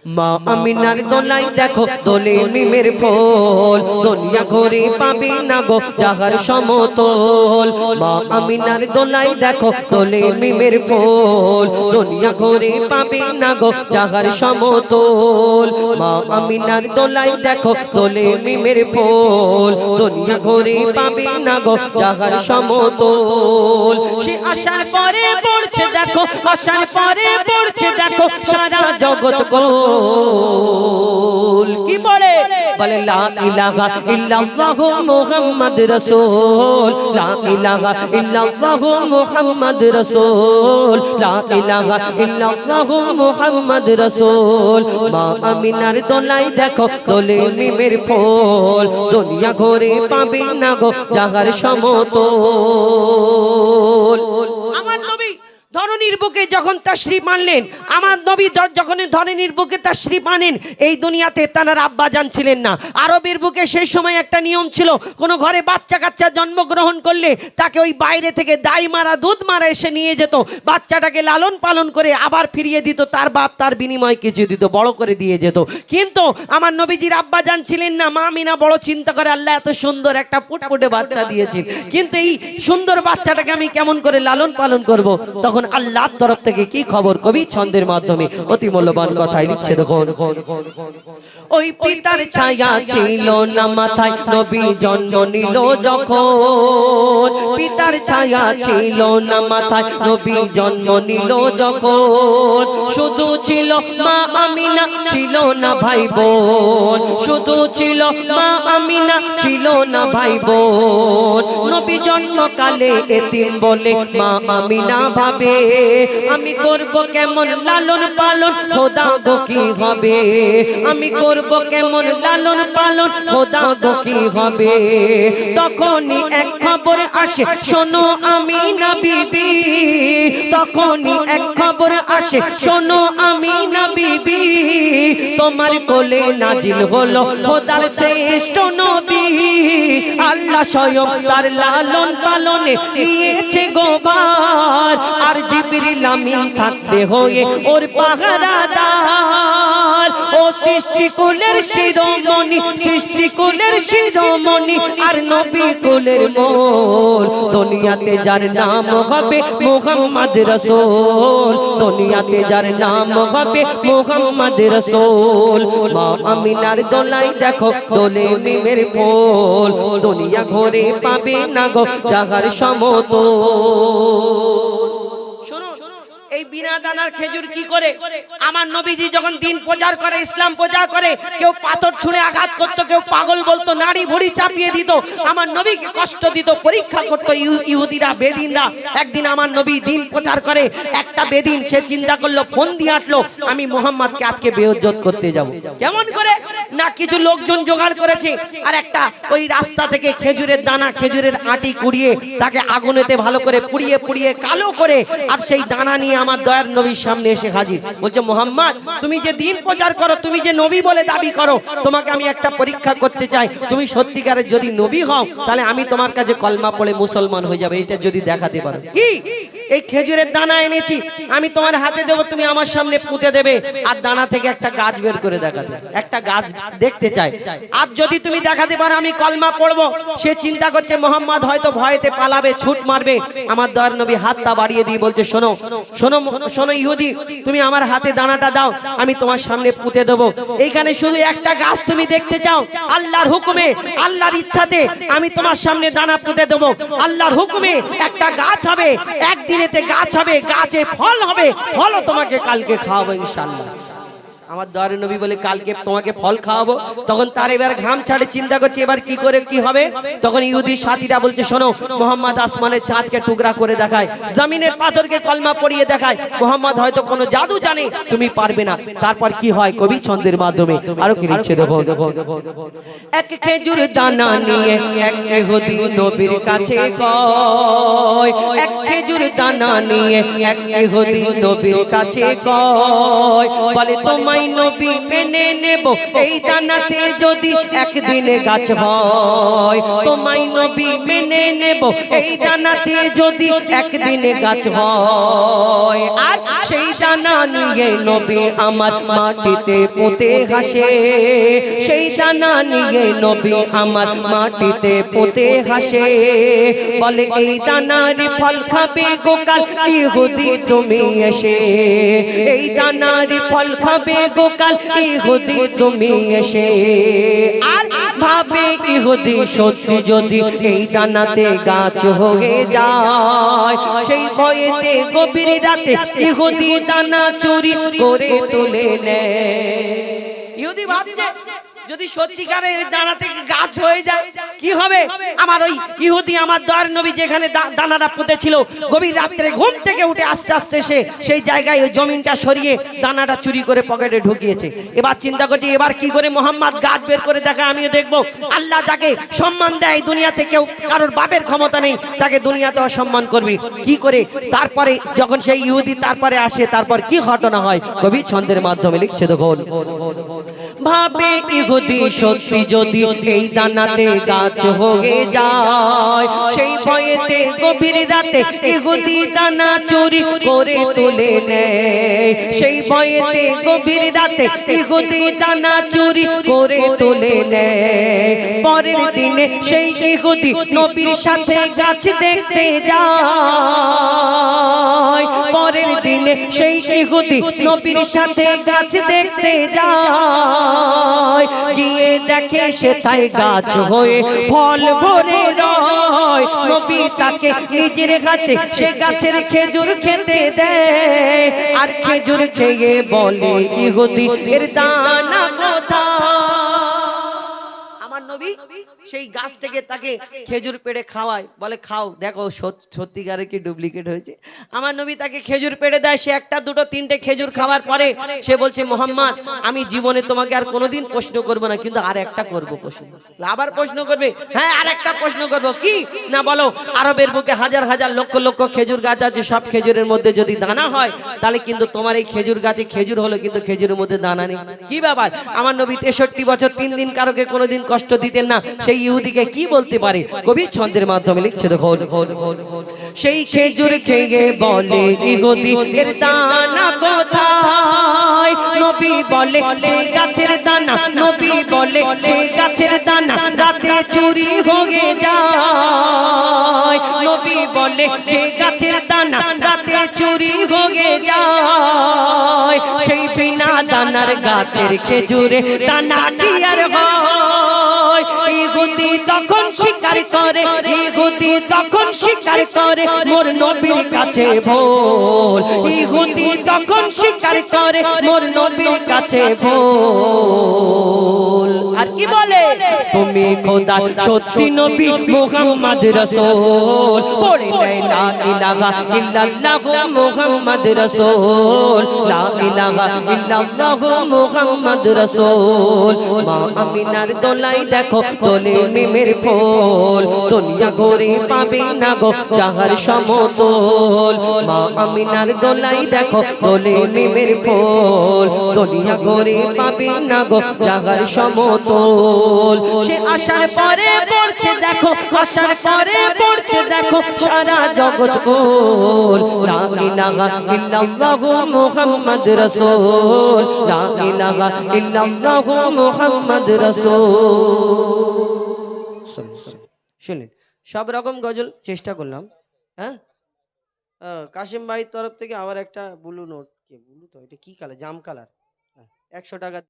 মা আমিনার দোলাই দেখো দোলে মিমের ফুল, দুনিয়া ঘুরে পাবে না গো জাহার সমতল। মা আমিনার দোলাই দেখো দোলে মিমের ফুল, দুনিয়া ঘুরে পাবে না গো জাহার সমতল। মা আমিনার দোলাই দেখো দোলে মিমের ফুল, দুনিয়া ঘুরে পাবে না গো জাহার সমতল। সে আশার পরে পড়ছে দেখো, আশার পরে পড়ছে দেখো সারা জগৎ গোল। কি বলে বলে লা ইলাহা ইল্লাল্লাহু মুহাম্মদ রাসূল, লা ইলাহা ইল্লাল্লাহু মুহাম্মদ রাসূল, লা ইলাহা ইল্লাল্লাহু মুহাম্মদ রাসূল। মা আমিনার দোলাই দেখো দোলে মিমের ফুল, দুনিয়া ঘুরে পাবে না গো জাহার সমতল। আমার নবী ধরনীর বুকে যখন তাশরীফ আনলেন, আমার নবী যখন ধরনীর বুকে তাশরীফ আনেন, এই দুনিয়াতে তার আব্বাজান ছিলেন না। আরবের বুকে সেই সময় একটা নিয়ম ছিল, কোনো ঘরে বাচ্চা কাচ্চা জন্মগ্রহণ করলে তাকে ওই বাইরে থেকে দাই মারা দুধ মারা এসে নিয়ে যেত, বাচ্চাটাকে লালন পালন করে আবার ফিরিয়ে দিত, তার বাপ তার বিনিময়ে কিছু দিত, বড় করে দিয়ে যেত। কিন্তু আমার নবীজির আব্বাজান ছিলেন না। মা আমিনা বড় চিন্তা করে, আল্লাহ এত সুন্দর একটা ফুটফুটে বাচ্চা দিয়েছেন, কিন্তু এই সুন্দর বাচ্চাটাকে আমি কেমন করে লালন পালন করব। তখন আল্লাহর তরফ থেকে কি খবর, কবি ছন্দের মাধ্যমে অতি মূল্যবান কথাই লিখছে। দেখুন, ওই পিতার ছায়া ছিল না মাথায় নবী জন্ম নিল যখন, পিতার ছায়া ছিল না মাথায় নবী জন্ম নিল যখন। শুধু ছিল মা আমিনা, ছিল না ভাই বোন, শুধু ছিল মা আমিনা, ছিল না ভাই বোন। নবী জন্মকালে এতিম বলে মা আমিনা ভাবে, আমি করব কেমন লালন পালন, খোদা গো কি হবে, আমি করব কেমন লালন পালন, খোদা গো কি হবে। তখনই এক খবর আসে, শোনো আমিনা বিবি, তখনই এক খবর আসে, শোনো আমিনা বিবি, তোমার কোলে নাজিল হলো খোদার শ্রেষ্ঠ নবী। আল্লাহ স্বয়ং তার লালন পালনে নিয়েছে গোবার, আর জিবরিল আমিন থাকতে হয়ে ওর পাহারাদার। ও সৃষ্টি কুলের শিরোমণি, সৃষ্টি কুলের শিরোমণি, আর নবী কুলের মূল। দুনিয়াতে যার নাম হবে মুহাম্মদ রাসূল, দুনিয়াতে যার নাম হবে মুহাম্মদ রাসূল। মা আমিনার দোলাই দেখো দোলে মিমের ফুল, দুনিয়া ঘুরে পাবে না গো জাহার সমতল। এই বিনা দানার খেজুর কি করে? আমার নবীজি যখন দিন প্রচার করে, ইসলাম প্রচার করে, কেউ পাথর ছুঁড়ে আঘাত করত, কেউ পাগল বলতো, নাড়ি ভুড়ি চাপিয়ে দিত, আমার নবীকে কষ্ট দিত, পরীক্ষা করত ইহুদিরা, বেদিনরা। একদিন আমার নবী দিন প্রচার করে, একটা বেদিন সে চিন্তা করলো, ফোন দিয়ে আসলো, আমি মুহাম্মদকে আজকে বেইজ্জত করতে যাব। কেমন করে না, কিছু লোকজন জোগাড় করেছে, আর একটা ওই রাস্তা থেকে খেজুরের দানা, খেজুরের আটি কুড়িয়ে তাকে আগুনেতে ভালো করে পুড়িয়ে পুড়িয়ে কালো করে, আর সেই দানা নিয়ে আমার দয়ার নবীর সামনে এসে হাজির। বলছে, মুহাম্মদ তুমি যে দিন প্রচার করো, তুমি যে নবী বলে দাবি করো, তোমাকে আমি একটা পরীক্ষা করতে চাই, তুমি সত্যিকারের যদি নবী হও তাহলে আমি তোমার কাছে কলমা পড়ে মুসলমান হয়ে যাবে, এটা যদি দেখাতে পারো। কি? এই খেজুরের দানা এনেছি, আমি তোমার হাতে দেব, তুমি আমার সামনে পুঁতে দেবে, আর দানা থেকে একটা গাছ বের করে দেখাতে, একটা গাছ দেখতে চাই, আর যদি তুমি দেখাতে পারো আমি কলমা পড়বো। সে চিন্তা করছে মুহাম্মদ হয়তো ভয়েতে পালাবে, ছুট মারবে। আমার দয়ার নবী হাতটা বাড়িয়ে দিয়ে বলছে, শোনো শোনো শোনো ইহুদি, তুমি আমার হাতে দানাটা দাও, আমি তোমার সামনে পুঁতে দেবো। এইখানে শুধু একটা গাছ তুমি দেখতে চাও, আল্লাহর হুকুমে, আল্লাহর ইচ্ছাতে আমি তোমার সামনে দানা পুঁতে দেবো। আল্লাহর হুকুমে একটা গাছ হবে, একদিনেতে গাছ হবে, গাছে ফল হবে, ফলও তোমাকে কালকে খাওয়াবো ইনশাআল্লাহ। আমার দয়ার নবী বলে, কালকে তোমাকে ফল খাওয়াবো। তখন তার এবার ঘাম ছাড়ে, চিন্তা করছে এবার কি করে কি হবে। তখন ইহুদি সাথীরা বলছে, শোনো মুহাম্মদ আসমানের চাঁদকে টুকরা করে দেখায়, জমিনের পাথরকে কলমা পড়িয়ে দেখায়, মুহাম্মদ হয়তো কোনো জাদু জানে, তুমি পারবে না। তারপর কি হয় কবি ছন্দের মাধ্যমে আরো কি লিখছে দেখো। এক খেজুর দানা নিয়ে এক ইহুদি নবীর কাছে কয়, এক খেজুর দানা নিয়ে এক ইহুদি নবীর কাছে কয়, বলে তোমায় তোমায় নবী মেনে নেব এই দানাতে যদি একদিনে গাছ হয় তোমায় নবী মেনে নেব এই দানাতে যদি একদিনে গাছ হয় আর সেই দানা নিয়ে নবী আমার মাটিতে পুঁতে হাসে সেই দানা নিয়ে নবী আমার মাটিতে পুঁতে হাসে বলে এই দানার ফল খাবে গোকাল ইহুদি তুমি এসে এই দানার ফল খাবে গোকাল ইহুদি তুমি এসে আর ভাবে ইহুদি সত্যি যদি এই দানাতে গাছ হয়ে যায় সেই ভয়েতে গভীর রাতে ইহুদি দানা চুরি করে তুলে নেয় ইহুদি ভাবছে যদি সত্যিকারের দানা থেকে গাছ হয়ে যায় কি হবে আমার ওই ইহুদি আমার দয়ার নবী যেখানে দানাটা পুঁতেছিল গভীর রাত্রে ঘুম থেকে উঠে আস্তে আস্তে সে সেই জায়গায় ওই জমিনটা সরিয়ে দানাটা চুরি করে পকেটে ঢুকিয়েছে এবার চিন্তা করছি এবার কি করে মোহাম্মদ গাছ বের করে দেখা আমিও দেখবো আল্লাহ যাকে সম্মান দেয় দুনিয়াতে কেউ কারোর বাপের ক্ষমতা নেই তাকে দুনিয়াতে অসম্মান করবি কি করে তারপরে যখন সেই ইহুদি তারপরে আসে তারপর কি ঘটনা হয় কবি ছন্দের মাধ্যমে লিখছে দেখুন ভাবে ইহুদি সত্যি যদি এই দানাতে গাছ হয়ে যায় সেই ভয়েতে গভীর রাতে ইহুদি দানা চুরি করে তুলে নেয় সেই ভয়েতে গভীর রাতে ইহুদি দানা চুরি করে তুলে নেয় পরের দিনে সেই ইহুদি নবীর সাথে গাছ দেখতে যায় পরের দিনে সেই ইহুদি নবীর সাথে গাছ দেখতে যায় গিয়ে দেখে সেথায় গাছ হয়ে ফল ভরে রয় নবী তাকে নিজের হাতে সে গাছের খেজুর খেতে দেয় আর খেজুর খেয়ে বলে ইহুদি এর দানা কোথায় আমার নবী সেই গাছ থেকে তাকে খেজুর পেড়ে খাওয়ায় বলে খাও দেখো সত্যিকারের কি ডুপ্লিকেট হয়েছে আমার নবী তাকে খেজুর পেড়ে দেয় সে একটা দুটো তিনটে খেজুর খাওয়ার পরে সে বলছে মোহাম্মদ আমি জীবনে তোমাকে আর কোনোদিন প্রশ্ন করব না কিন্তু আর একটা করব প্রশ্ন আবার প্রশ্ন করবে হ্যাঁ আর একটা প্রশ্ন করব কি না বলো আরবের বুকে হাজার হাজার লক্ষ লক্ষ খেজুর গাছ আছে সব খেজুরের মধ্যে যদি দানা হয় তাহলে কিন্তু তোমার এই খেজুর গাছে খেজুর হলো কিন্তু খেজুরের মধ্যে দানা নেই কি ব্যাপার আমার নবী 63 বছর 3 দিন কারোকে কোনোদিন কষ্ট দিতেন না সেই ইহুদিকে কি বলতে পারে কবি ছন্দের মাধ্যমে লিখছে দেখো সেই খেজুর খেয়ে বলে ইহুদি এর দানা কোথায় নবী বলে যে গাছের দানা নবী বলে যে গাছের দানা রাতে চুরি হয়ে যায় নবী বলে যে গাছের দানা রাতে চুরি হয়ে যায় সেই বিনা দানার গাছের খেজুরে দানা কি আর হয় ইহুদি তখন স্বীকার করে ইহুদি তখন স্বীকার করে মোর নবীর কাছে ভুল ইহুদি তখন স্বীকার করে মোর নবীর কাছে ভুল আর কি বলে তুমি খোদা সত্যি নবী মুহাম্মদ রাসূল পড়ে লা ইলাহা ইল্লাল্লাহ মুহাম্মদ রাসূল লা ইলাহা ইল্লাল্লাহ মুহাম্মদ রাসূল মা আমিনার দোলাই দেখো তোলে মিমের ফুল দুনিয়া ঘুরে পাবে না গো যাহার সমতল মা আমিনার দোলাই দেখো তোলে মিমের ফুল দুনিয়া ঘুরে পাবে না গো যাহার সমতল সে আসার পরে পড়ছে দেখো আসার পরে পড়ছে দেখো সারা জগৎ কোল লা ইলাহা ইল্লাল্লাহ মুহাম্মদ রাসূল লা ইলাহা ইল্লাল্লাহ মুহাম্মদ রাসূল শুনেন সব রকম গজল চেষ্টা করলাম হ্যাঁ কাশিম ভাইয়ের তরফ থেকে আবার একটা ব্লু নোট কি ব্লু তো এটা কি কালার জাম কালার 100 টাকা